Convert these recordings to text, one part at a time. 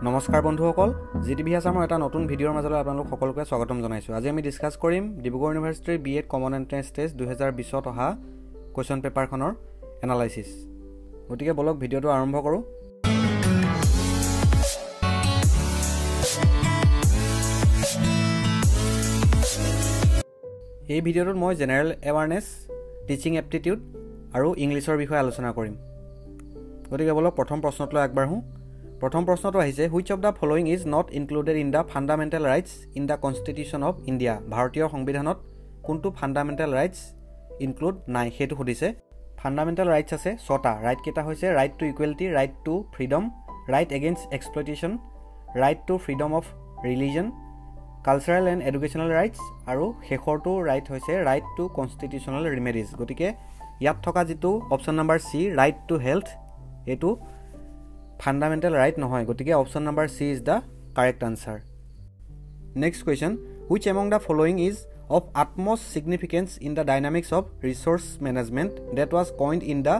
নমস্কাৰ বন্ধুসকল, জিটিভি আসামৰ এটা নতুন ভিডিঅ'ৰ মাজলৈ আপোনালোক সকলোকে স্বাগতম জনাইছোঁ। আজি আমি ডিসকাস কৰিম ডিব্ৰুগড় ইউনিভাৰ্চিটিৰ B.Ed কমন এন্ট্ৰেন্স টেষ্ট 2020ত অহা কোৱেশ্চন পেপাৰখনৰ এনালাইসিস। গতিকে বলক ভিডিঅ'টো আৰম্ভ কৰোঁ। এই ভিডিঅ'টোত মই জেনাৰেল এৱাৰনেছ, টিচিং এপ্টিটিউড আৰু ইংলিছৰ বিষয়ে আলোচনা কৰিম। গতিকে বলক প্ৰথম প্ৰশ্নটোলৈ আগবাঢ়ো। প্ৰথম প্ৰশ্নটো আহিছে, which of the following is not included in the fundamental rights in the constitution of India. ভাৰতীয় সংবিধানত কোনটো ফাণ্ডামেণ্টেল ৰাইটছ ইনক্লুড নাই সেইটো সুধিছে। ফাণ্ডামেণ্টেল ৰাইটছ আছে 6টা। ৰাইট কেইটা হৈছে right to equality, right to freedom, right against exploitation, right to freedom of religion, cultural and educational rights আৰু শেষৰটো ৰাইট হৈছে ৰাইট টু কনষ্টিটিউশ্যনেল ৰিমেডিজ। গতিকে ইয়াত থকা যিটো option number C, right to health, এইটো ফাণ্ডামেণ্টেল ৰাইট নহয়। গতিকে option number C is the correct answer. Next question, which among the following is of utmost significance in the dynamics of resource management that was coined in the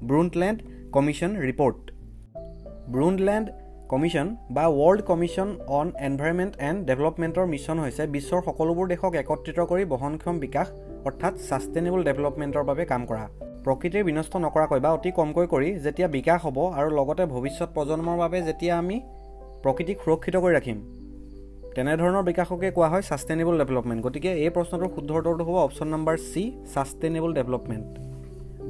Brundtland commission report. Brundtland commission বা world commission on environment and ডেভেলপমেণ্টৰ মিছন হৈছে বিশ্বৰ সকলোবোৰ দেশক একত্ৰিত কৰি বহনক্ষম বিকাশ অৰ্থাৎ ছাষ্টেইনেবল ডেভেলপমেণ্টৰ বাবে কাম কৰা। প্ৰকৃতিৰ বিনষ্ট নকৰাকৈ বা অতি কমকৈ কৰি যেতিয়া বিকাশ হ'ব আৰু লগতে ভৱিষ্যত প্ৰজন্মৰ বাবে যেতিয়া আমি প্ৰকৃতিক সুৰক্ষিত কৰি ৰাখিম, তেনেধৰণৰ বিকাশকে কোৱা হয় ছাষ্টেইনেবল ডেভেলপমেণ্ট। গতিকে এই প্ৰশ্নটোৰ শুদ্ধ উত্তৰটো হ'ব option number C, sustainable development.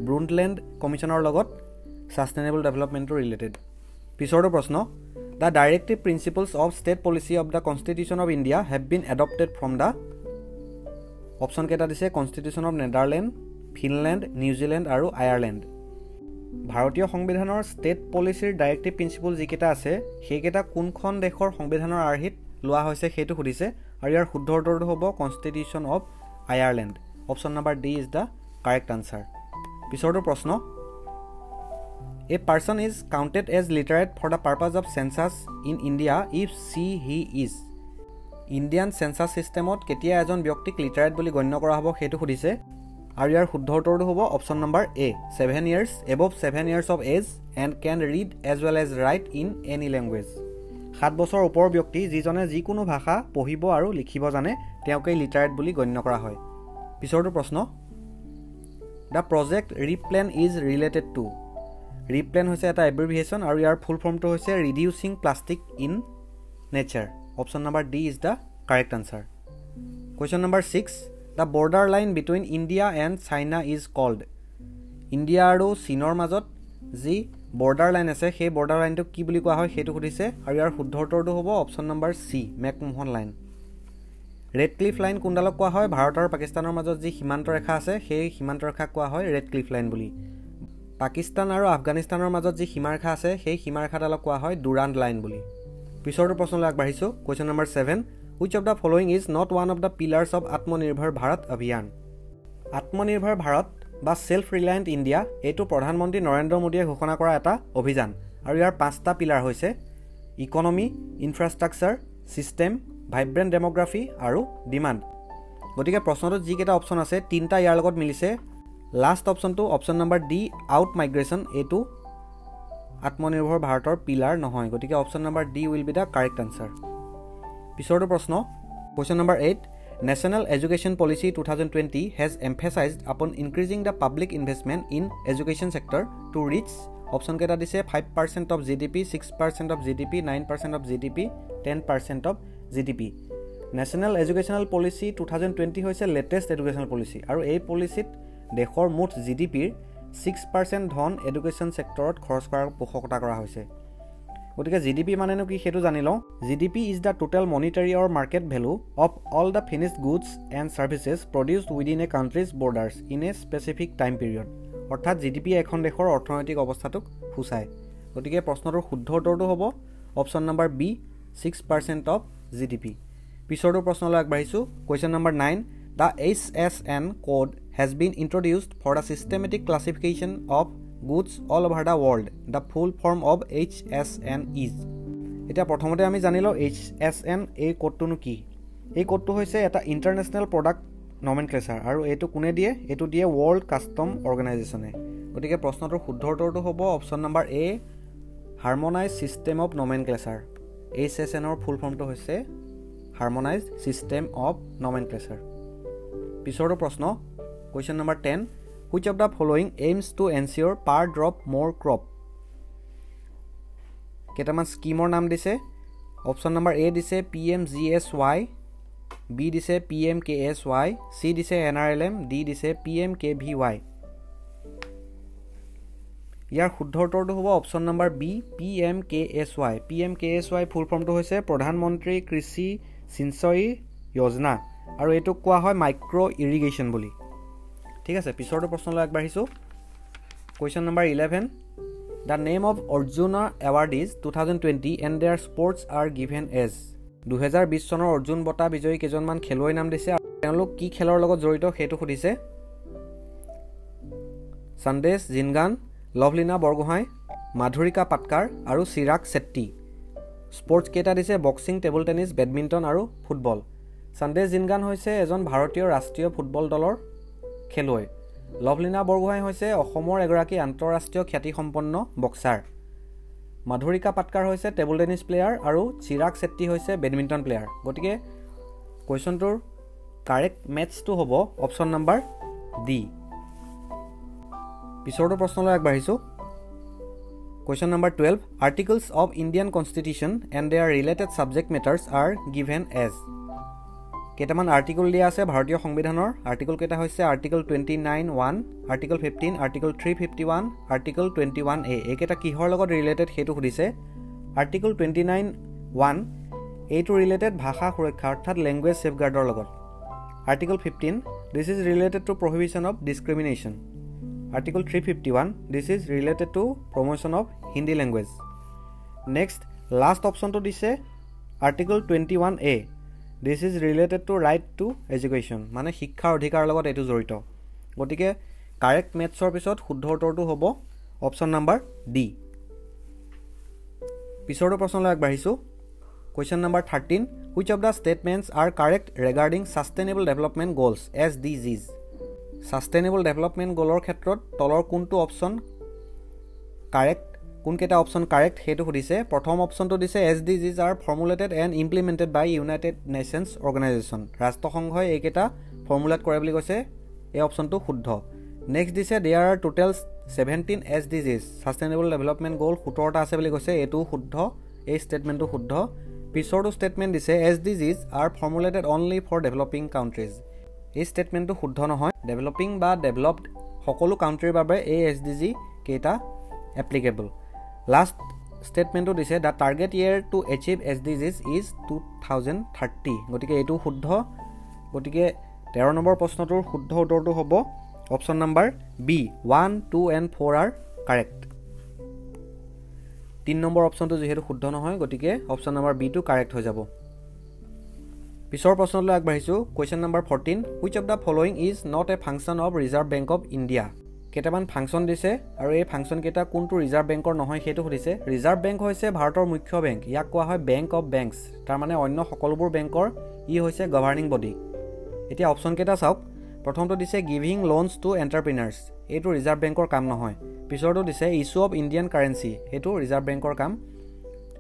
Brundtland কমিশ্যনৰ লগত ছাষ্টেইনেবল ডেভেলপমেণ্টটো ৰিলেটেড। পিছৰটো প্ৰশ্ন, the directive principles of state policy of the constitution of India have been adopted from the option কেইটা দিছে constitution of Netherland, Finland, New Zealand আৰু আয়াৰলেণ্ড। ভাৰতীয় সংবিধানৰ ষ্টেট পলিচিৰ ডাইৰেক্টিভ প্ৰিন্সিপল যিকেইটা আছে সেইকেইটা কোনখন দেশৰ সংবিধানৰ আৰ্হিত লোৱা হৈছে সেইটো সুধিছে, আৰু ইয়াৰ শুদ্ধ উত্তৰটো হ'ব constitution of Ireland. Option number D is the correct answer. পিছৰটো প্ৰশ্ন, a person is counted as literate for the purpose of census in India if he is. Indian census ছিষ্টেমত কেতিয়া এজন ব্যক্তিক লিটাৰেট বুলি গণ্য কৰা হ'ব সেইটো সুধিছে, আৰু ইয়াৰ শুদ্ধ উত্তৰটো হ'ব option number A, 7 years, above 7 years of age and can read as well as write in any language। 7 বছৰ ওপৰৰ ব্যক্তি যিজনে যিকোনো ভাষা পঢ়িব আৰু লিখিব জানে তেওঁকেই লিটাৰেট বুলি গণ্য কৰা হয়। পিছৰটো প্ৰশ্ন, the project REPLAN is related to. REPLAN হৈছে এটা এব্ৰিভিয়েশ্যন আৰু ইয়াৰ ফুল ফৰ্মটো হৈছে reducing plastic in nature. Option number D is the correct answer. Question number 6, the border line between India and China is called. India আৰু চীনৰ মাজত যি বৰ্ডাৰ লাইন আছে সেই বৰ্ডাৰ লাইনটোক কি বুলি কোৱা হয় সেইটো সুধিছে, আৰু ইয়াৰ শুদ্ধ উত্তৰটো হ'ব option number C, McMahon line. Radcliffe line কোনডালক কোৱা হয়? ভাৰত আৰু পাকিস্তানৰ মাজত যি সীমান্ত ৰেখা আছে সেই সীমান্ত ৰেখাক কোৱা হয় ৰেড ক্লিফ লাইন বুলি। পাকিস্তান আৰু আফগানিস্তানৰ মাজত যি সীমাৰেখা আছে সেই সীমাৰেখাডালক কোৱা হয় ডুৰাণ্ড লাইন বুলি। পিছৰটো প্ৰশ্নলৈ আগবাঢ়িছোঁ। Question number 7, which of the following is not one of the pillars of আত্মনিৰ্ভৰ ভাৰত অভিযান। আত্মনিৰ্ভৰ ভাৰত বা ছেল্ফ ৰিলায়েণ্ট ইণ্ডিয়া এইটো প্ৰধানমন্ত্ৰী নৰেন্দ্ৰ মোদীয়ে ঘোষণা কৰা এটা অভিযান, আৰু ইয়াৰ 5টা পিলাৰ হৈছে ইকনমি, ইনফ্ৰাষ্ট্ৰাকচাৰ, ছিষ্টেম, ভাইব্ৰেণ্ট ডেম'গ্ৰাফি আৰু ডিমাণ্ড। গতিকে প্ৰশ্নটোত যিকেইটা অপশ্যন আছে 3টা ইয়াৰ লগত মিলিছে। লাষ্ট অপশ্যনটো option number D, out migration, এইটো আত্মনিৰ্ভৰ ভাৰতৰ পিলাৰ নহয়। গতিকে option number D will be the correct answer. পিছৰটো প্ৰশ্ন, question number 8, national education policy 2020 has emphasised upon increasing the public investment in education sector to reach. Option কেইটা দিছে 5% of GDP, 6% of GDP, 9% of GDP, 10% of GDP। National educational policy 2020 হৈছে latest educational policy, আৰু এই পলিচিত দেশৰ মুঠ GDPৰ 6% ধন education ছেক্টৰত খৰচ কৰাৰ পোষকতা কৰা হৈছে। গতিকে GDP মানেনো কি সেইটো জানি লওঁ। GDP is the total monetary or market value of all the finished goods and services produced within a country's borders in a specific time period. অৰ্থাৎ GDP এখন দেশৰ অৰ্থনৈতিক অৱস্থাটোক সূচায়। গতিকে প্ৰশ্নটোৰ শুদ্ধ উত্তৰটো হ'ব option number B, 6% of GDP। পিছৰটো প্ৰশ্নলৈ আগবাঢ়িছোঁ। Question number 9, the HSN code has been introduced for the systematic classification of goods all over the world. The full form of HSN is. এতিয়া প্ৰথমতে আমি জানি লওঁ HSN এই কোডটোনো কি। এই কোডটো হৈছে এটা ইণ্টাৰনেশ্যনেল প্ৰডাক্ট নমেনক্লেচাৰ, আৰু এইটো কোনে দিয়ে? এইটো দিয়ে ৱৰ্ল্ড কাষ্টম অৰ্গেনাইজেশ্যনে। গতিকে প্ৰশ্নটোৰ শুদ্ধ উত্তৰটো হ'ব option number A, harmonise system of nomenclature. HSN ৰ ফুল ফৰ্মটো হৈছে Harmonized System of Nomenclature. পিছৰটো প্ৰশ্ন question number 10 which of the following aims to ensure per drop more crop? কেটামান স্কিমৰ নাম দিছে অপচন নম্বৰ A দিছে PMGSY B দিছে PMKSY C দিছে NRLM D দিছে PMKVY ইয়াৰ শুদ্ধ উত্তৰটো হ'ব option number B PMKSY PMKSY ফুল ফৰ্মটো হৈছে প্ৰধানমন্ত্ৰী কৃষি সিঞ্চয়ী যোজনা আৰু এটো কোৱা হয় মাইক্ৰো ইৰিগেশ্যন বুলি ঠিক আছে পিছৰটো প্ৰশ্নলৈ আগবাঢ়িছো question number 11 The name of Arjuna awardees 2020 and their sports are given as 2020 চনৰ অৰ্জুন বঁটা বিজয়ী কেজনমান খেলুৱৈৰ নাম দিছে আৰু তেওঁলোক কি খেলৰ লগত জড়িত হেতু সুধিছে সন্দেশ জিনগান লভলিনা বৰগোহাঁই মাধুৰিকা পাটকাৰ আৰু চিৰাগ শেট্টি স্পৰ্টছ কেটা দিছে বক্সিং টেবল টেনিছ বেডমিণ্টন আৰু ফুটবল সন্দেশ জিনগান হৈছে এজন ভাৰতীয় ৰাষ্ট্ৰীয় ফুটবল দলৰ খেলুৱৈ লভলিনা বৰগোহাঁই হৈছে অসমৰ এগৰাকী আন্তঃৰাষ্ট্ৰীয় খ্যাতিসম্পন্ন বক্সাৰ মাধুৰিকা পাটকাৰ হৈছে টেবল টেনিছ প্লেয়াৰ আৰু চিৰাগ শেট্টি হৈছে বেডমিণ্টন প্লেয়াৰ গতিকে কোৱেশ্যনটোৰ কাৰেক্ট মেথছটো হ'ব অপচন নম্বৰ ডি পিছৰটো প্ৰশ্নলৈ আগবাঢ়িছো question number 12 articles of Indian constitution and their related subject matters are given as কেটামান আৰ্টিকল দিয়া আছে ভাৰতীয় সংবিধানৰ আৰ্টিকল কেটা হৈছে article 29(1) article 15 article 351 article 21A একেটা কিহৰ লগত ৰিলেটেড হেতু সুধিছে আৰ্টিকল 29(1) এইটো ৰিলেটেড ভাষা সুৰক্ষা অৰ্থাৎ ল্যাঙ্গুৱেজ সেফগাৰ্ডৰ লগত article 15 this is related to prohibition of discrimination Article 351 this is related to promotion of Hindi language next last option to dise Article 21A this is related to right to education মানে শিক্ষাৰ অধিকাৰ লগত এটো জড়িত গতিকে correct মেথছৰ পিছত শুদ্ধ উত্তৰটো হ'ব অপচন নম্বৰ ডি পিছৰটো প্ৰশ্নলৈ আগবাঢ়িছো question number 13 which of the statements are correct regarding sustainable development goals SDGs Sustainable Development Goal ক্ষেত্ৰত তলৰ কোনটো অপচন কাৰেক্ট কোন কেটা অপচন কাৰেক্ট হেতু সুধিছে প্ৰথম অপচনটো দিছে SDGs are formulated and implemented by United Nations Organization ৰাষ্ট্ৰসংঘই এইকেটা ফৰ্মুলেট কৰে বুলি কৈছে এই অপচনটো শুদ্ধ নেক্সট দিছে there are total 17 SDGs Sustainable Development Goal 17টা আছে বুলি কৈছে এটো শুদ্ধ এই স্টেটমেন্টটো শুদ্ধ পিছৰটো স্টেটমেন্ট দিছে SDGs are formulated only for developing countries এই স্টেটমেন্টটো শুদ্ধ নহয় ডেভেলপিং বা ডেভেলপড সকলো কাউন্ট্ৰিৰ বাবে এই এসডিজি কেটা এপ্লিকেবল লাষ্ট স্টেটমেন্টটো দিছে the target year to achieve SDGs is 2030 গতিকে এটো শুদ্ধ গতিকে 13 নম্বৰ প্ৰশ্নটোৰ শুদ্ধ উত্তৰটো হ'ব option number B 1 2 and 4 are correct 3 নম্বৰ অপচনটো যেহেতু শুদ্ধ নহয় গতিকে অপচন নম্বৰ বি টো কাৰেক্ট হৈ যাব পিছৰ প্ৰশ্নলৈ আগবাঢ়িছো question number 14 which of the following is not a function of Reserve Bank of India কেটামান ফাংচন দিছে আৰু এই ফাংচন কেটা কোনটো ৰিজাৰ্ভ বেংকৰ নহয় হেতু সুধিছে ৰিজাৰ্ভ বেংক হৈছে ভাৰতৰ মুখ্য বেংক ইয়াক কোৱা হয় বেংক অফ বেংকছ তাৰ মানে অন্য সকলোবোৰ বেংকৰ ই হৈছে গভৰ্নিং বডি এতিয়া অপচন কেটা চাওক প্ৰথমটো দিছে গিভিং লোনছ টু এন্টাৰপ্ৰেনাৰ্ছ এটো ৰিজাৰ্ভ বেংকৰ কাম নহয় পিছৰটো দিছে ইস্যু অফ ইণ্ডিয়ান কাৰেন্সি এটো ৰিজাৰ্ভ বেংকৰ কাম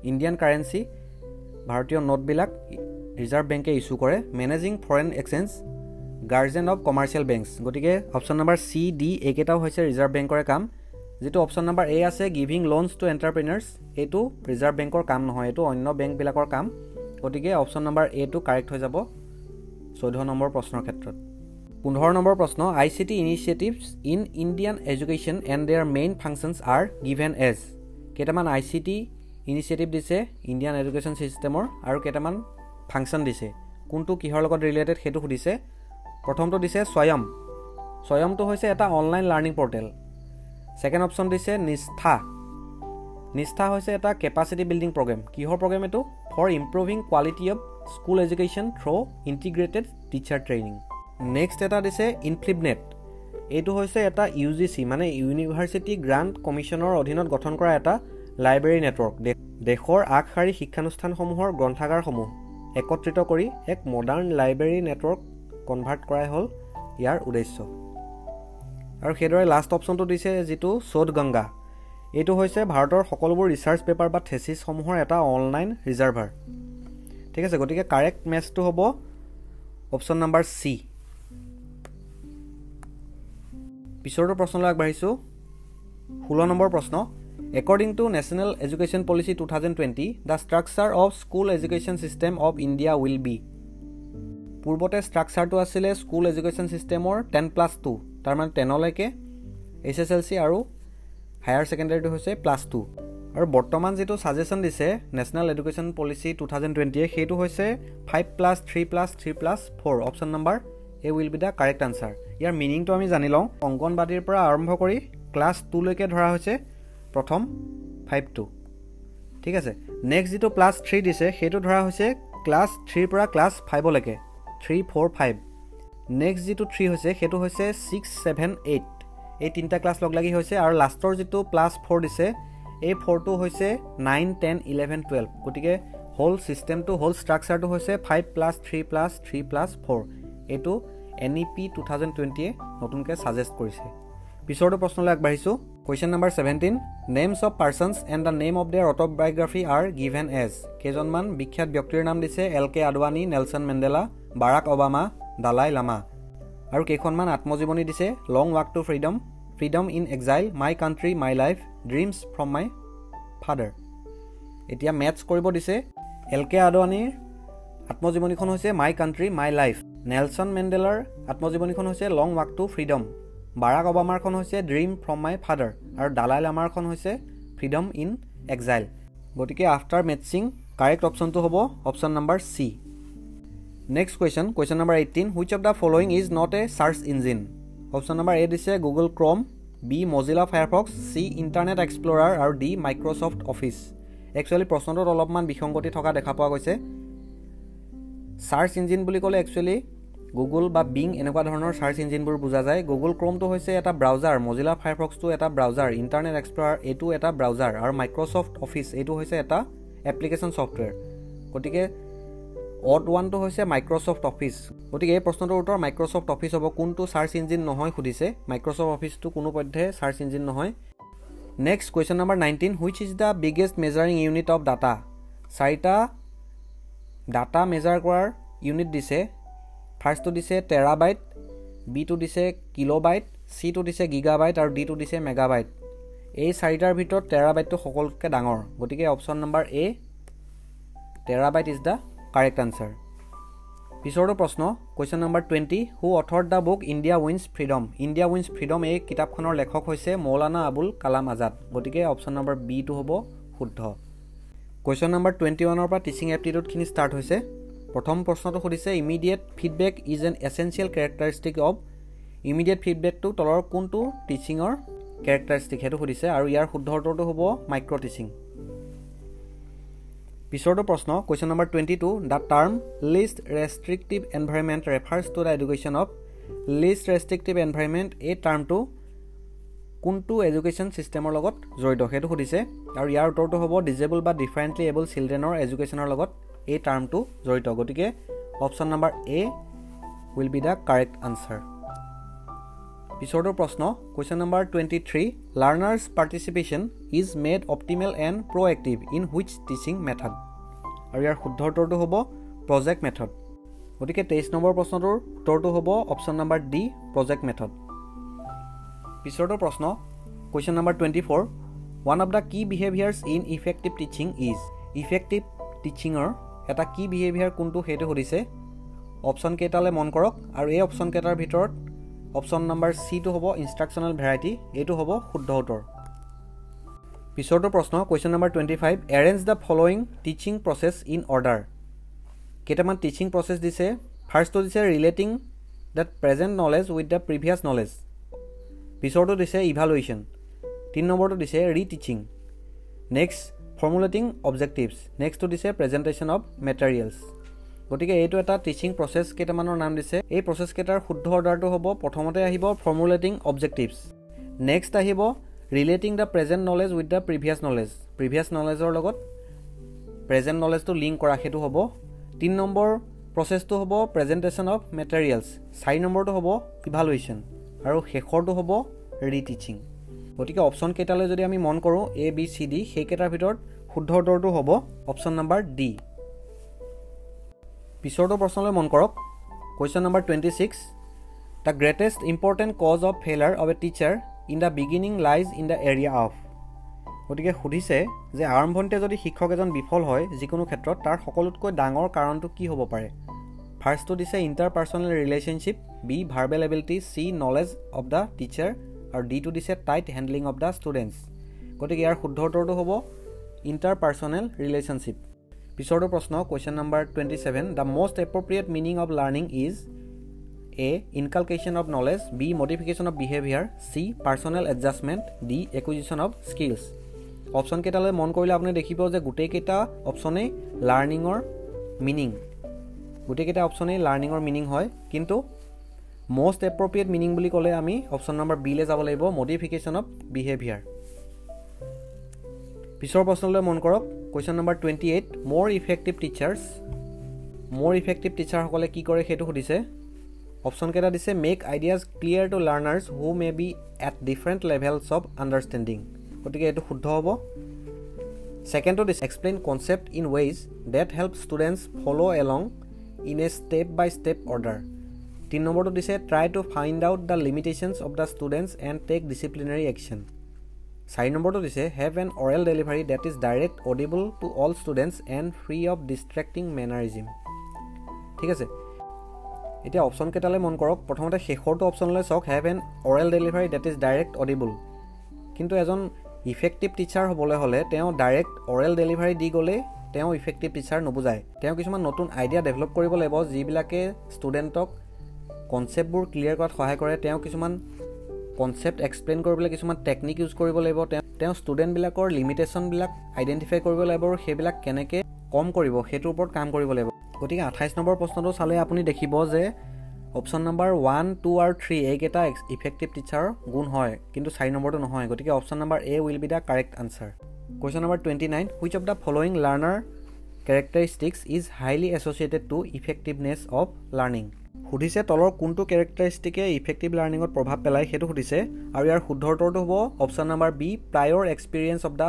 ইণ্ডিয়ান কাৰেন্সি ভাৰতীয় নোট বিলাক ৰিজাৰ্ভ বেংকে ইস্যু কৰে managing foreign exchange guardian of commercial banks গতিকে অপচন নম্বৰ সি ডি একেটাও হৈছে ৰিজাৰ্ভ বেংকৰ কাম যেটো অপচন নম্বৰ এ আছে গিভিং লোনছ টু এন্টাৰপ্ৰেনাৰ্ছ এটো ৰিজাৰ্ভ বেংকৰ কাম নহয় এটো অন্য বেংক বিলাকৰ কাম গতিকে অপচন নম্বৰ এ টো কাৰেক্ট হৈ যাব 14 নম্বৰ প্ৰশ্নৰ ক্ষেত্ৰত 15 নম্বৰ প্ৰশ্ন ICT initiatives in Indian education and their main functions are given as কেটামান আইসিটি ইনিশিয়েটিভ দিছে ইণ্ডিয়ান এডুকেশ্যন সিস্টেমৰ আৰু কেটামান ফাংচন দিছে কোনটো কিহৰ লগত ৰিলেটেড হেতু সুধিছে প্ৰথমটো দিছে স্বয়মটো হৈছে এটা online learning portal second option দিছে নিষ্ঠা হৈছে এটা কেপাসিটি বিল্ডিং প্ৰগ্ৰাম কিহৰ প্ৰগ্ৰাম এটো for improving quality of school education through integrated teacher training next এটা দিছে ইনফ্লিবনেট এটো হৈছে এটা ইউজিসি মানে ইউনিভাৰ্সিটি গ্ৰান্ট কমিশনৰ অধীনত গঠন কৰা এটা লাইব্ৰেৰী নেটৱৰ্ক দেশৰ আগশাৰী শিক্ষানুষ্ঠানসমূহৰ গ্ৰন্থাগাৰসমূহ একত্ৰিত কৰি এক মডাৰ্ন লাইব্ৰেৰী নেটৱৰ্ক কনভাৰ্ট কৰাই হল ইয়াৰ উদ্দেশ্য আৰু হেদৰে লাষ্ট অপচনটো দিছে যেটো সোদ গংগা এইটো হৈছে ভাৰতৰ সকলোবোৰ ৰিচাৰ্চ পেপাৰ বা থেচিছসমূহৰ এটা অনলাইন ৰিজাৰ্ভাৰ ঠিক আছে গতিকে কাৰেক্ট মেথছটো হ'ব অপশ্যন নম্বৰ চি পিছৰটো প্ৰশ্নলৈ আগবাঢ়িছোঁ 16 নম্বৰ প্ৰশ্ন According to National Education Policy 2020, the structure of school education system of India will be পূৰ্বতে ষ্ট্ৰাকচাৰটো আছিলে স্কুল এডুকেশ্যন ছিষ্টেমৰ 10+2 তাৰমানে 10 লৈকে HSLC আৰু হায়াৰ ছেকেণ্ডাৰীটো হৈছে +2 আৰু বৰ্তমান যেটো সাজেশন দিছে নেশনাল এডুকেশ্যন পলিসি 2020 সেইটো হৈছে 5+3+3+4 option number A will be the correct answer ইয়াৰ মিনিংটো আমি জানি লওঁ অংগনবাদীৰ পৰা আৰম্ভ কৰি ক্লাছ 2 লৈকে ধৰা হৈছে প্ৰথম 5 ঠিক আছে নেক্সট যেটো +3 দিছে সেইটো ধৰা হৈছে ক্লাছ 3 পৰা ক্লাছ 5 লৈকে 3 4 5 নেক্সট যেটো 3 হৈছে সেইটো হৈছে 6 7 8 এই তিনটা ক্লাছ লগ লাগি হৈছে আৰু লাষ্টৰ যেটো +4 দিছে এই 4 টো হৈছে 9 10 11 12 গটিকে হোল সিস্টেমটো হোল স্ট্ৰাকচাৰটো হৈছে 5+3+3+4 এটো NEP 2020 এ নতুনকৈ সাজেষ্ট কৰিছে পিছৰটো প্ৰশ্নলৈ আগবাঢ়িছো question number 17 names of persons and the name of their autobiography are given as কেজনমান বিখ্যাত ব্যক্তিৰ নাম দিছে LK Advani Nelson Mandela Barack Obama Dalai Lama আৰু কেইখনমান আত্মজীৱনী দিছে long walk to freedom freedom in exile my country my life dreams from my father এতিয়া মেথছ কৰিব দিছে LK আডৱানীৰ আত্মজীৱনীখন হৈছে my country my life Nelson মেণ্ডেলাৰ আত্মজীৱনীখন হৈছে long walk to freedom Barack ওবামাৰখন হৈছে ড্ৰিম ফ্ৰম মাই ফাদাৰ আৰু দালাই লামাৰখন হৈছে ফ্ৰীডম ইন এক্সাইল গতিকে আফটাৰ মেথছিং কাৰেক্ট অপশ্যনটো হ'ব option number C next question number 18 which of the following is not a search engine option number A দিছে Google Chrome B Mozilla Firefox C Internet Explorer আৰু D Microsoft Office actually প্ৰশ্নটোত অলপমান বিসংগতি থকা দেখা পোৱা গৈছে সাৰ্চ ইঞ্জিন বুলি ক'লে actually Google বা Bing এনেকুৱা ধৰণৰ সাৰ্চ ইঞ্জিনবোৰ বুজা যায় Google Chrome টো হৈছে এটা ব্ৰাউজাৰ Mozilla Firefox টো এটা ব্ৰাউজাৰ Internet Explorer এটো এটা ব্ৰাউজাৰ আৰু Microsoft Office এটো হৈছে এটা এপ্লিকেশন সফটওয়্যাৰ গতিকে অড ওয়ানটো হৈছে মাইক্ৰসফট অফিস গতিকে এই প্ৰশ্নটোৰ উত্তৰ মাইক্ৰসফট অফিস হ'ব কোনটো সাৰ্চ ইঞ্জিন নহয় খুদিছে মাইক্ৰসফট অফিসটো কোনো পধ্যে সাৰ্চ ইঞ্জিন নহয় next question number 19 which is the biggest measuring unit of data চাৰিটা ডাটা মেজাৰ কৰাৰ ইউনিট দিছে ফাৰ্স্টটো দিছে টেৰাবাইট বি টো দিছে কিলোবাইট সি টো দিছে গিগাবাইট আৰু ডি টো দিছে মেগাবাইট এই চাৰিটাৰ ভিতৰত টেৰাবাইটটো সকলোতকৈ ডাঙৰ গতিকে option number A terabyte is the correct answer পিছৰটো প্ৰশ্ন question number 20 who authored the book India Wins Freedom এই কিতাপখনৰ লেখক হৈছে মৌলানা আবুল কালাম আজাদ গতিকে অপচন নম্বৰ বি টো হ'ব শুদ্ধ question number 21 ৰ পৰা টিচিং এপ্টিটিউড খিনি ষ্টাৰ্ট হৈছে প্ৰথম প্ৰশ্নটো সুধিছে immediate feedback is an essential characteristic of immediate feedback টো তলৰ কোনটো টিচিংৰ characteristic হেতু সুধিছে আৰু ইয়াৰ শুদ্ধ উত্তৰটো হ'ব মাইক্ৰ টিচিং পিছৰটো প্ৰশ্ন question number 22 the term least restrictive environment refers to the education of least restrictive environment এই টাৰ্মটো কোনটো এডুকেশ্যন সিস্টেমৰ লগত জড়িত হেতু সুধিছে আৰু ইয়াৰ উত্তৰটো হ'ব ডিজেবল বা ডিফাৰেন্টলি এবল চিলড্ৰেনৰ এডুকেশ্যনৰ লগত এই টাৰ্মটো জড়িত গতিকে option number A will be the correct answer পিছৰটো প্ৰশ্ন question number 23 learners participation is made optimal and proactive in which teaching method আৰু ইয়াৰ শুদ্ধ উত্তৰটো হ'ব project method গতিকে 23 নম্বৰ প্ৰশ্নটোৰ উত্তৰটো হ'ব option number D project method পিছৰটো প্ৰশ্ন question number 24 one of the key behaviors in effective teaching is effective teaching ৰ এটা কি বিহেভিয়াৰ কোনটো হেতু সুধিছে অপচন কেইটালে মন কৰক আৰু এই অপচন কেইটাৰ ভিতৰত অপচন নম্বৰ সি টো হ'ব ইনষ্ট্ৰাকচনাল ভেৰাইটি এটো হ'ব শুদ্ধ উত্তৰ পিছৰটো প্ৰশ্ন question number 25 arrange the following teaching process in order কেইটামান টিচিং প্ৰসেস দিছে ফাৰ্স্টটো দিছে relating that present knowledge with the previous knowledge পিছৰটো দিছে ইভালুৱেচন 3 নম্বৰটো দিছে ৰিটিচিং নেক্সট ফৰ্মুলেটিং অবজেক্টিভস নেক্সটটো দিছে প্ৰেজেন্টেশন অফ মেটেৰিয়েলস গতিকে এইটো এটা টিচিং প্ৰসেস কেইটামানৰ নাম দিছে এই প্ৰসেস কেইটাৰ শুদ্ধ অৰ্ডাৰটো হ'ব প্ৰথমতে আহিব ফৰ্মুলেটিং অবজেক্টিভস নেক্সট আহিব relating the present knowledge with the previous নলেজৰ লগত প্ৰেজেন্ট নলেজটো লিংক কৰা হেতু হ'ব 3 নম্বৰ প্ৰসেসটো হ'ব প্ৰেজেন্টেশন অফ মেটেৰিয়েলস 4 নম্বৰটো হ'ব ইভালুৱেচন আৰু শেষৰটো হ'ব ৰিটিচিং গতিকে অপশ্যন কেইটালৈ যদি আমি মন কৰোঁ A B C D সেইকেইটাৰ ভিতৰত শুদ্ধ উত্তৰটো হ'ব অপশ্যন নম্বৰ D পিছৰটো প্ৰশ্নলৈ মন কৰক question number 26 The greatest important cause of failure of a teacher in the beginning lies in the area of গতিকে সুধিছে যে আৰম্ভণিতে যদি শিক্ষক এজন বিফল হয় যিকোনো ক্ষেত্ৰত তাৰ সকলোতকৈ ডাঙৰ কাৰণটো কি হ'ব পাৰে ফাৰ্ষ্টটো দিছে interpersonal relationship B verbal ability C knowledge of the teacher আৰু ডি টো দিছে tight handling of the students গতিকে ইয়াৰ শুদ্ধ উত্তৰটো হ'ব ইণ্টাৰপাৰ্চনেল ৰিলেশ্যনশ্বিপ পিছৰটো প্ৰশ্ন question number 27 the most appropriate meaning of learning is A. Inculcation of knowledge B. Modification of behavior C. Personal adjustment D. Acquisition of skills option কেইটালৈ মন কৰিলে আপুনি দেখিব যে গোটেইকেইটা অপশ্যনেই লাৰ্ণিঙৰ মিনিং গোটেইকেইটা অপশ্যনেই লাৰ্ণিঙৰ মিনিং হয় কিন্তু মষ্ট এপ্ৰপ্ৰিয়েট মিনিং বুলি ক'লে আমি অপশ্যন নম্বৰ বিলৈ যাব লাগিব মডিফিকেশ্যন অফ বিহেভিয়াৰ পিছৰ প্ৰশ্নলৈ মন কৰক কুৱেশ্যন নম্বৰ 28 মোৰ ইফেক্টিভ টিচাৰসকলে কি কৰে সেইটো সুধিছে অপশ্যন কেইটা দিছে make ideas clear to learners who may be at different levels of understanding গতিকে এইটো শুদ্ধ হ'ব ছেকেণ্ডটো দিছে explain concept in ways that help students follow' along in a step by step order 3 নম্বৰটো দিছে try to find out the limitations of the students and take disciplinary action 4 নম্বৰটো দিছে have an oral delivery that is direct audible to all students and free of ডিষ্ট্ৰেক্টিং মেনাৰিজিম ঠিক আছে এতিয়া option কেইটালৈ মন কৰক প্ৰথমতে শেষৰটো অপশ্যনলৈ চাওক have an oral delivery that is direct audible কিন্তু এজন ইফেক্টিভ টিচাৰ হ'বলৈ হ'লে তেওঁ ডাইৰেক্ট অৰেল ডেলিভাৰী দি গ'লে তেওঁ ইফেক্টিভ টিচাৰ নুবুজায় তেওঁ কিছুমান নতুন আইডিয়া ডেভেলপ কৰিব লাগিব যিবিলাকে ষ্টুডেণ্টক কনচেপ্টবোৰ ক্লিয়াৰ কৰাত সহায় কৰে তেওঁ কিছুমান কনচেপ্ট এক্সপ্লেইন কৰিবলৈ কিছুমান টেকনিক ইউজ কৰিব লাগিব তেওঁ ষ্টুডেণ্টবিলাকৰ লিমিটেশ্যনবিলাক আইডেণ্টিফাই কৰিব লাগিব আৰু সেইবিলাক কেনেকৈ কম কৰিব সেইটোৰ ওপৰত কাম কৰিব লাগিব গতিকে 28 নম্বৰ প্ৰশ্নটো চালে আপুনি দেখিব যে অপশ্যন নম্বৰ 1, 2 আৰু 3 এইকেইটা ইফেক্টিভ টিচাৰৰ গুণ হয় কিন্তু 4 নম্বৰটো নহয় গতিকে option number A will be the correct answer question number 29 which of the following learner characteristics is highly associated to effectiveness of learning সুধিছে তলৰ কোনটো কেৰেক্টাৰিষ্টিকে ইফেক্টিভ লাৰ্ণিঙত প্ৰভাৱ পেলায় সেইটো সুধিছে আৰু ইয়াৰ শুদ্ধ উত্তৰটো হ'ব option number B prior experience of the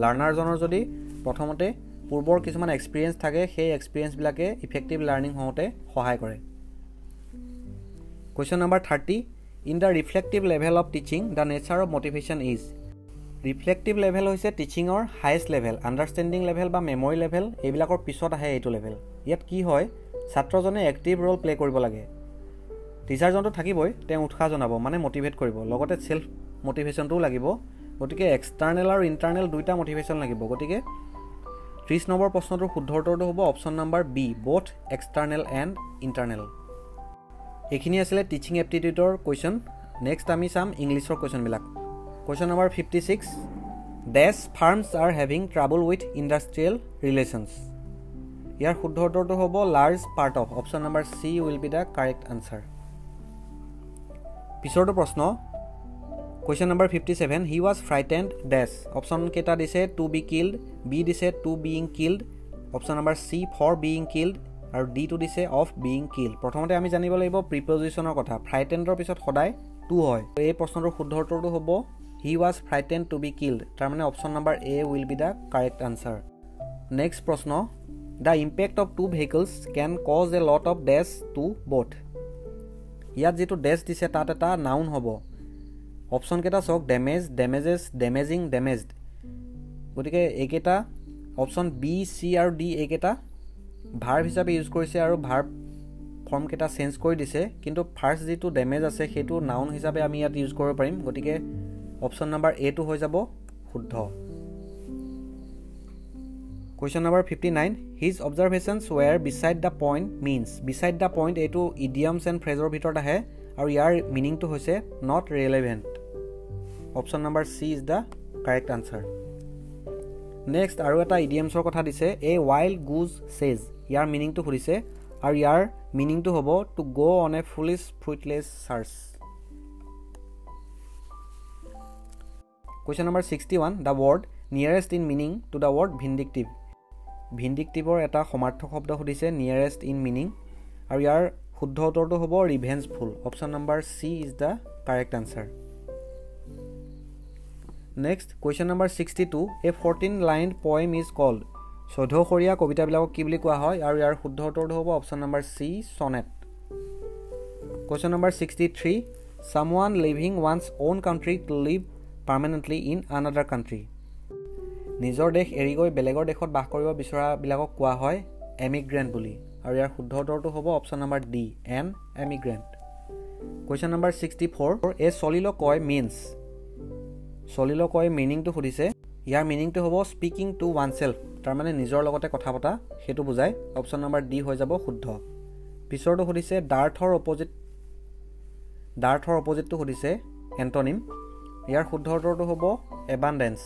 লাৰ্ণাৰজনৰ যদি প্ৰথমতে পূৰ্বৰ কিছুমান এক্সপিৰিয়েঞ্চ থাকে সেই এক্সপিৰিয়েঞ্চবিলাকে ইফেক্টিভ লাৰ্ণিং হওঁতে সহায় কৰে question number 30 in the reflective level of teaching the nature of motivation is reflective level হৈছে টিচিঙৰ হায়েষ্ট লেভেল আণ্ডাৰষ্টেণ্ডিং লেভেল বা মেমৰি লেভেল এইবিলাকৰ পিছত আহে এইটো লেভেল ইয়াত কি হয় ছাত্ৰজনে এক্টিভ ৰ'ল প্লে কৰিব লাগে টিচাৰজনটো থাকিবই তেওঁ উৎসাহ জনাব মানে মটিভেট কৰিব লগতে চেল্ফ মটিভেশ্যনটোও লাগিব গতিকে এক্সটাৰ্নেল আৰু ইণ্টাৰনেল দুইটা মটিভেশ্যন লাগিব গতিকে 30 নম্বৰ প্ৰশ্নটোৰ শুদ্ধ উত্তৰটো হ'ব option number B both external and internal এইখিনি আছিলে টিচিং এপ্টিটিউডৰ কুৱেশ্যন নেক্সট আমি চাম ইংলিছৰ কুৱেশ্যনবিলাক question number 56 dash firms are having trouble with industrial relations ইয়াৰ শুদ্ধ উত্তৰটো হ'ব large part of option number C will be the correct answer পিছৰটো প্ৰশ্ন question number 57 he was frightened dash option কেইটা দিছে টু বি কিল্ড বি দিছে to being killed option number C for being killed আৰু D টো দিছে of being killed প্ৰথমতে আমি জানিব লাগিব প্ৰিপজিশ্যনৰ কথা ফ্ৰাইটেণ্ডৰ পিছত সদায় টু হয় এই প্ৰশ্নটোৰ শুদ্ধ উত্তৰটো হ'ব he was frightened to be killed তাৰমানে option number A will be the correct answer next প্ৰশ্ন the impact of two vehicles can cause a lot of deaths to both ইয়াত যিটো ডেছ দিছে তাত এটা নাউন হ'ব অপশ্যন কেইটা চাওক ডেমেজ ডেমেজেছ ডেমেজিং ডেমেজড গতিকে এইকেইটা অপশ্যন বি চি আৰু ডি এইকেইটা ভাৰ্ব হিচাপে ইউজ কৰিছে আৰু ভাৰ্ব ফৰ্মকেইটা চেঞ্জ কৰি দিছে কিন্তু ফাৰ্ষ্ট যিটো ডেমেজ আছে সেইটো নাউন হিচাপে আমি ইয়াত ইউজ কৰিব পাৰিম গতিকে অপশ্যন নম্বৰ এটো হৈ যাব শুদ্ধ question number 59 his observations were beside the point means beside the point এইটো ইডিয়মছ এণ্ড ফ্ৰেজৰ ভিতৰত আহে আৰু ইয়াৰ মিনিংটো হৈছে not relevant option number C is the correct answer next আৰু এটা ইডিয়মছৰ কথা দিছে এ ৱাইল্ড গুজ চেজ ইয়াৰ মিনিংটো সুধিছে আৰু ইয়াৰ মিনিংটো হ'ব to go' on a foolish fruitless search question number 61 the word nearest in meaning to the word vindictive ভিণ্ডিকটিভৰ এটা সমাৰ্থক শব্দ সুধিছে নিয়েৰেষ্ট ইন মিনিং আৰু ইয়াৰ শুদ্ধ উত্তৰটো হ'ব revengeful option number C is the correct answer Next, question number 62. A 14-lined poem is called. 14খৰীয়া কবিতাবিলাকক কি বুলি কোৱা হয় আৰু ইয়াৰ শুদ্ধ উত্তৰটো হ'ব option number C, sonnet. Question number 63. Someone leaving one's own country to live permanently in another country. নিজৰ দেশ এৰি গৈ বেলেগৰ দেশত বাস কৰিব বিচৰাবিলাকক কোৱা হয় এমিগ্ৰেণ্ট বুলি আৰু ইয়াৰ শুদ্ধ উত্তৰটো হ'ব option number D, an emigrant. Question number 64. A soliloquy means. soliloquy মিনিংটো সুধিছে ইয়াৰ মিনিংটো হ'ব স্পিকিং টু oneself তাৰ মানে নিজৰ লগতে কথা পতা হেতু বুজায় অপচন নম্বৰ D হৈ যাব শুদ্ধ পিছৰটো সুধিছে ডাৰ্থৰ অপজিটটো সুধিছে এন্টোনিম ইয়াৰ শুদ্ধ উত্তৰটো হ'ব abundance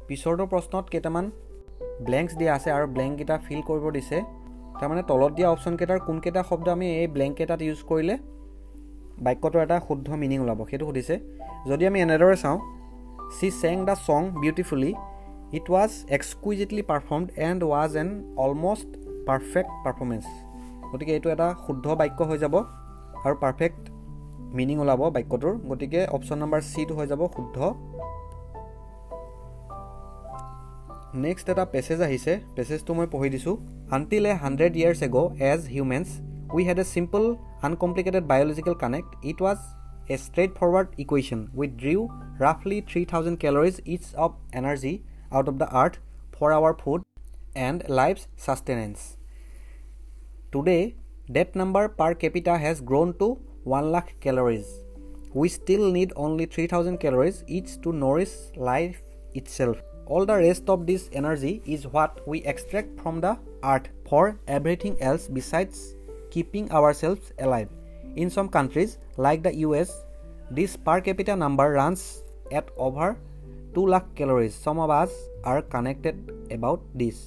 পিছৰটো প্ৰশ্নত কেইটামান ব্ল্যাঙ্কস দিয়া আছে আৰু ব্ল্যাঙ্ক কেইটা ফিল কৰিব দিছে তাৰ মানে তলত দিয়া অপচন কেইটাৰ কোন কেইটা শব্দ আমি এই ব্ল্যাঙ্ক কেইটাত ইউজ কৰিলে বাক্যটোৰ এটা শুদ্ধ মিনিং ওলাব হেতু সুধিছে যদি আমি এনেদৰে চাওঁ she sang the song beautifully it was exquisitely performed and was an almost perfect performance গতিকে এইটো এটা শুদ্ধ বাক্য হৈ যাব আৰু পাৰফেক্ট মিনিং ওলাব বাক্যটোৰ গতিকে অপচন নম্বৰ C টো হৈ যাব শুদ্ধ নেক্সট এটা পেছেজ আহিছে পেছেজটো মই পঢ়ি দিছো until 100 years ago as humans we had a simple uncomplicated biological connect it was a straightforward equation we drew roughly 3000 calories each of energy out of the earth for our food and life's sustenance today that number per capita has grown to 1 lakh calories we still need only 3000 calories each to nourish life itself all the rest of this energy is what we extract from the earth for everything else besides keeping ourselves alive in some countries like the US this per capita number runs at over 2 lakh calories some of us are connected about this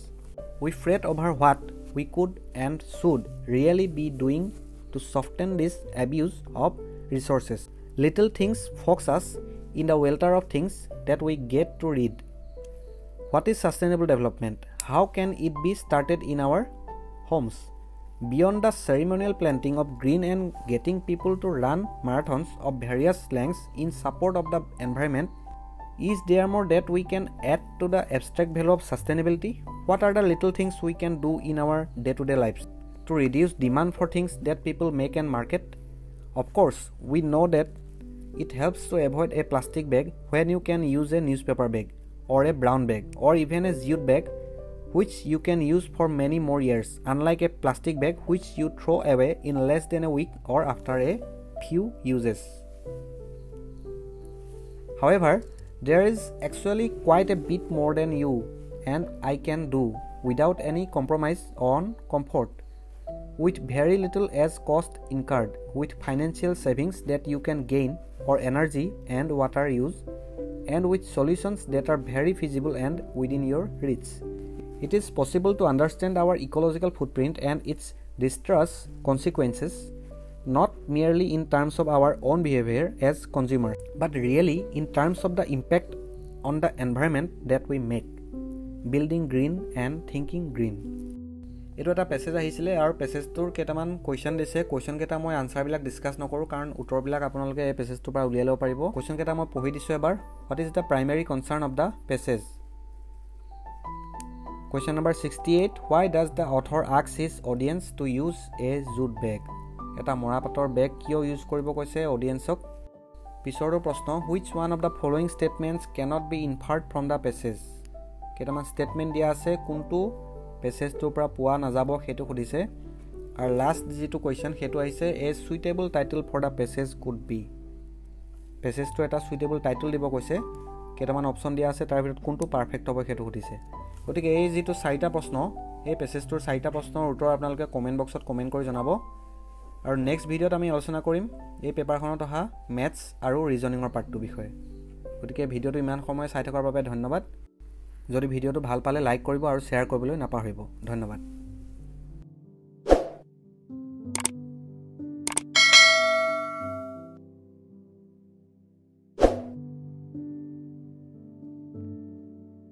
we fret over what we could and should really be doing to soften this abuse of resources little things fox us in the welter of things that we get to read what is sustainable development how can it be started in our homes beyond the ceremonial planting of green and getting people to run marathons of various lengths in support of the environment is there more that we can add to the abstract value of sustainability what are the little things we can do in our day-to-day lives to reduce demand for things that people make and market of course we know that it helps to avoid a plastic bag when you can use a newspaper bag or a brown bag or even a jute bag which you can use for many more years unlike a plastic bag which you throw away in less than a week or after a few uses however there is actually quite a bit more than you and I can do without any compromise on comfort with very little as cost incurred with financial savings that you can gain or energy and water use and with solutions that are very feasible and within your reach it is possible to understand our ecological footprint and its disastrous consequences not merely in terms of our own behavior as consumers but really in terms of the impact on the environment that we make building green and thinking green এটো এটা passage আহিছিলে আৰু পেছেজটোৰ কেইটামান question দিছে question কেইটা মই আনসাৰবিলাক discuss নকৰো কাৰণ উত্তৰবিলাক আপোনালোকে এই পেছেজটোৰ পৰা উলিয়াই ল'ব পাৰিব কোৱেশ্চন কেইটা মই পঢ়ি দিছো এবাৰ what is the primary concern of the passage question number 68 why does the author ask his audience to use a jute bag এটা মৰাপাটৰ বেগ কিয় ইউজ কৰিব কৈছে অডিয়েন্সক পিছৰটো প্ৰশ্ন which one of the following statements cannot be inferred from the passage কেইটামান statement দিয়া আছে কোনটো পেছেজটোৰ পৰা পোৱা নাযাব হেতু সুধিছে আৰু লাষ্ট যিটো কোৱেশ্চন হেতু আহিছে a suitable title for the passage could be পেছেজটো এটা সুইটেবল টাইটেল দিব কৈছে কেইটামান অপচন দিয়া আছে তাৰ ভিতৰত কোনটো পাৰফেক্ট হ'ব হেতু সুধিছে গতিকে এই যিটো চাৰিটা প্ৰশ্ন এই পেছেজটোৰ চাৰিটা প্ৰশ্নৰ উত্তৰ আপোনালোকে কমেন্ট বক্সত কমেন্ট কৰি জনাব আৰু নেক্সট ভিডিঅ'ত আমি আলোচনা কৰিম এই পেপাৰখনত অহা ম্যাথছ আৰু ৰিজনিংৰ পাৰ্টটো বিষয়ে গতিকে ভিডিঅ'টো ইমান সময় চাই থকাৰ বাবে ধন্যবাদ যদি ভিডিঅ'টো ভাল পালে লাইক কৰিব আৰু শ্বেয়াৰ কৰিবলৈ নাপাহৰিব ধন্যবাদ